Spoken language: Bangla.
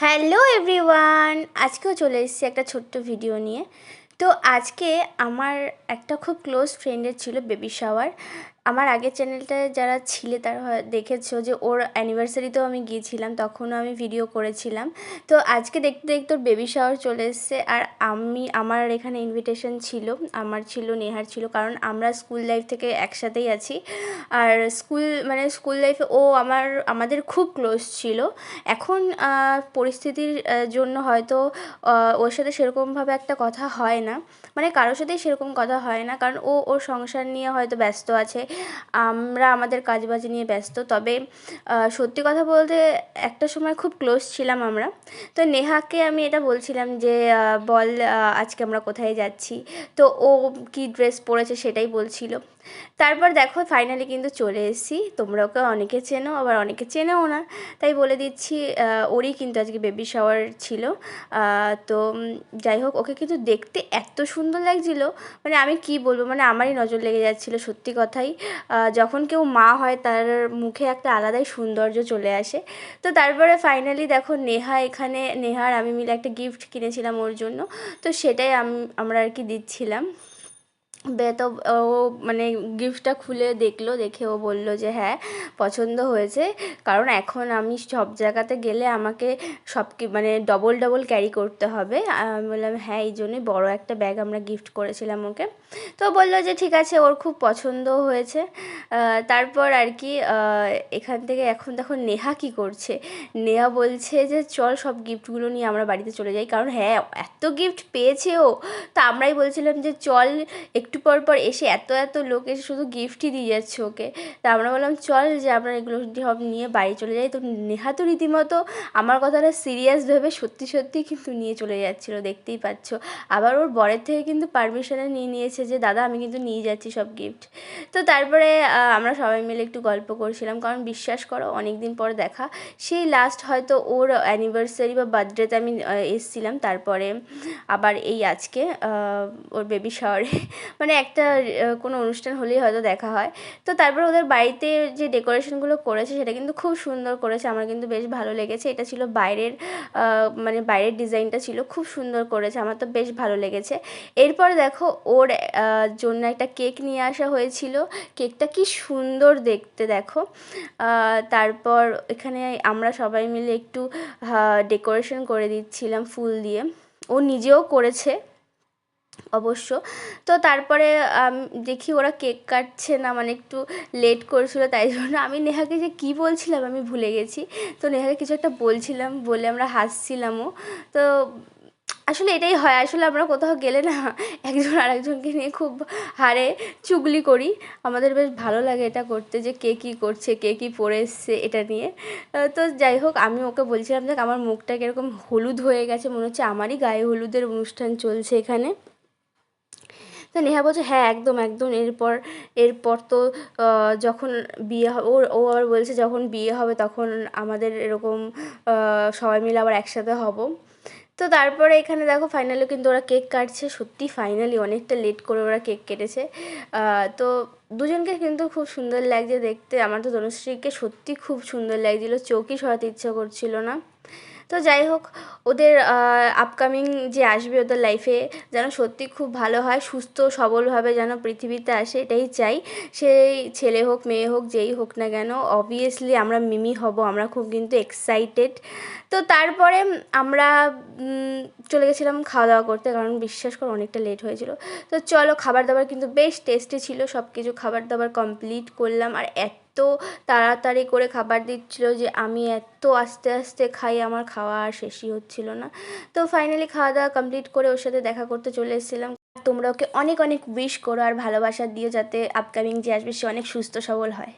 হ্যালো এভরিওয়ান, আজকেও চলে এসেছি একটা ছোট্ট ভিডিও নিয়ে। তো আজকে আমার একটা খুব ক্লোজ ফ্রেন্ডের ছিল বেবি শাওয়ার। আমার আগের চ্যানেলটায় যারা ছিলে তারা দেখেছো যে ওর অ্যানিভার্সারিতেও আমি গিয়েছিলাম, তখনও আমি ভিডিও করেছিলাম। তো আজকে দেখতে দেখতে ওর বেবি শাওয়ার চলে এসছে, আর আমার এখানে ইনভিটেশন ছিল, আমার ছিল, নেহার ছিল, কারণ আমরা স্কুল লাইফ থেকে একসাথেই আছি। আর স্কুল লাইফে ও আমাদের খুব ক্লোজ ছিল। এখন পরিস্থিতির জন্য হয়তো ওর সাথে সেরকমভাবে একটা কথা হয় না, মানে কারোর সাথেই সেরকম কথা হয় না, কারণ ওর সংসার নিয়ে হয়তো ব্যস্ত আছে, আমরা আমাদের কাজবাজ নিয়ে ব্যস্ত। তবে সত্যি কথা বলতে একটা সময় খুব ক্লোজ ছিলাম আমরা। তো নেহাকে আমি এটা বলছিলাম যে বল আজকে আমরা কোথায় যাচ্ছি। তো ও কী ড্রেস পরেছে সেটাই বলছিল। তারপর দেখো ফাইনালি কিন্তু চলে এসেছি। তোমরা ওকে অনেকে চেনো, আবার অনেকে চেনেও না, তাই বলে দিচ্ছি ওরই কিন্তু আজকে বেবি শাওয়ার ছিল। তো যাই হোক, ওকে কিন্তু দেখতে এত সুন্দর লাগছিল, মানে আমি কি বলবো, মানে আমারই নজর লেগে যাচ্ছিলো সত্যি কথাই। যখন কেউ মা হয় তার মুখে একটা আলাদাই সৌন্দর্য চলে আসে। তো তারপরে ফাইনালি দেখো নেহার আমি মিলে একটা গিফট কিনেছিলাম ওর জন্য, তো সেটাই আমরা আর কি দিচ্ছিলাম। তো ও মানে গিফটটা খুলে দেখলো, দেখে ও বলল যে হ্যাঁ পছন্দ হয়েছে, কারণ এখন আমি সব জায়গাতে গেলে আমাকে মানে ডবল ডবল ক্যারি করতে হবে। আমি বললাম হ্যাঁ, এই জন্যই বড়ো একটা ব্যাগ আমরা গিফট করেছিলাম ওকে। তো বললো যে ঠিক আছে, ওর খুব পছন্দও হয়েছে। তারপর আর কি এখান থেকে এখন দেখো নেহা কি করছে। নেহা বলছে যে চল সব গিফটগুলো নিয়ে আমরা বাড়িতে চলে যাই, কারণ হ্যাঁ এত গিফট পেয়েছে ও। তো আমরাই বলছিলাম যে চল, একটু পর পর এসে এত লোক এসে শুধু গিফটই দিয়ে যাচ্ছে ওকে। তা আমরা বললাম চল যে আমরা এগুলো সব নিয়ে বাড়ি চলে যাই। তো নেহা তো রীতিমতো আমার কথাটা সিরিয়াস ভেবে সত্যি কিন্তু নিয়ে চলে যাচ্ছিলো, দেখতেই পাচ্ছ। আবার ওর বরের থেকে কিন্তু পারমিশনে নিয়ে নিয়েছে যে দাদা আমি কিন্তু নিয়ে যাচ্ছি সব গিফট। তো তারপরে আমরা সবাই মিলে একটু গল্প করছিলাম, কারণ বিশ্বাস করো অনেক দিন পর দেখা, সেই লাস্ট হয়তো ওর অ্যানিভার্সারি বা বার্থডেতে আমি এসেছিলাম, তারপরে আবার এই আজকে ওর বেবি শাওয়ারে মানে একটা কোনো অনুষ্ঠান হলেই হয়তো দেখা হয়। তো তারপর ওদের বাড়িতে যে ডেকোরেশনগুলো করেছে সেটা কিন্তু খুব সুন্দর করেছে, আমার কিন্তু বেশ ভালো লেগেছে। এটা ছিল বাইরের ডিজাইনটা ছিল খুব সুন্দর করেছে, আমার তো বেশ ভালো লেগেছে। এরপর দেখো ওর জন্য একটা কেক নিয়ে আসা হয়েছিল, কেকটা কি সুন্দর দেখতে দেখো। তারপর এখানে আমরা সবাই মিলে একটু ডেকোরেশন করে দিচ্ছিলাম ফুল দিয়ে, ও নিজেও করেছে অবশ্য। তো তারপরে দেখি ওরা কেক কাটছে না, মানে একটু লেট করছিলো, তাই জন্য আমি নেহাকে যে কী বলছিলাম আমি ভুলে গেছি। তো নেহাকে কিছু একটা বলছিলাম বলে আমরা হাসছিলামও। তো আসলে এটাই হয়, আসলে আমরা কোথাও গেলে না একজন আরেকজনকে নিয়ে খুব হারে চুগলি করি, আমাদের বেশ ভালো লাগে এটা করতে, যে কে কী করছে, কে কী পরে এসছে এটা নিয়ে। তো যাই হোক, আমি ওকে বলছিলাম দেখ আমার মুখটা কীরকম হলুদ হয়ে গেছে, মনে হচ্ছে আমারই গায়ে হলুদের অনুষ্ঠান চলছে এখানে। তো নেহা বলছে হ্যাঁ একদম এরপর তো যখন বিয়ে হবে, ও আবার বলছে যখন বিয়ে হবে তখন আমাদের এরকম সবাই মিলে আবার একসাথে হব। তো তারপরে এখানে দেখো ফাইনালি কিন্তু ওরা কেক কাটছে, সত্যি ফাইনালি অনেকটা লেট করে ওরা কেক কেটেছে। তো দুজনকে কিন্তু খুব সুন্দর লাগছে দেখতে, আমার তো তনুশ্রীকে সত্যি খুব সুন্দর লাগছিলো, চোখই সরাতে ইচ্ছা করছিল না। তো যাই হোক, ওদের আপকামিং যে আসবে ওদের লাইফে যেন সত্যি খুব ভালো হয়, সুস্থ সবলভাবে যেন পৃথিবীতে আসে এটাই চাই। সেই ছেলে হোক মেয়ে হোক যেই হোক না কেন, অবভিয়াসলি আমরা মিমি হব, আমরা খুব কিন্তু এক্সাইটেড। তো তারপরে আমরা চলে গেছিলাম খাওয়া দাওয়া করতে, কারণ বিশ্বাস করো অনেকটা লেট হয়েছিল। তো চলো, খাবার দাবার কিন্তু বেশ টেস্টি ছিল, সব কিছু খাবার দাবার কমপ্লিট করলাম, আর এত তাড়াতাড়ি করে খাবার দিচ্ছিলো যে আমি এত আস্তে আস্তে খাই, আমার খাওয়া আর শেষই হচ্ছিল না। তো ফাইনালি খাওয়া দাওয়া কমপ্লিট করে ওর সাথে দেখা করতে চলে এসেছিলাম। তোমরা ওকে অনেক উইশ করো আর ভালোবাসা দিও, যাতে আপকামিং যে আসবে সে অনেক সুস্থ সবল হয়।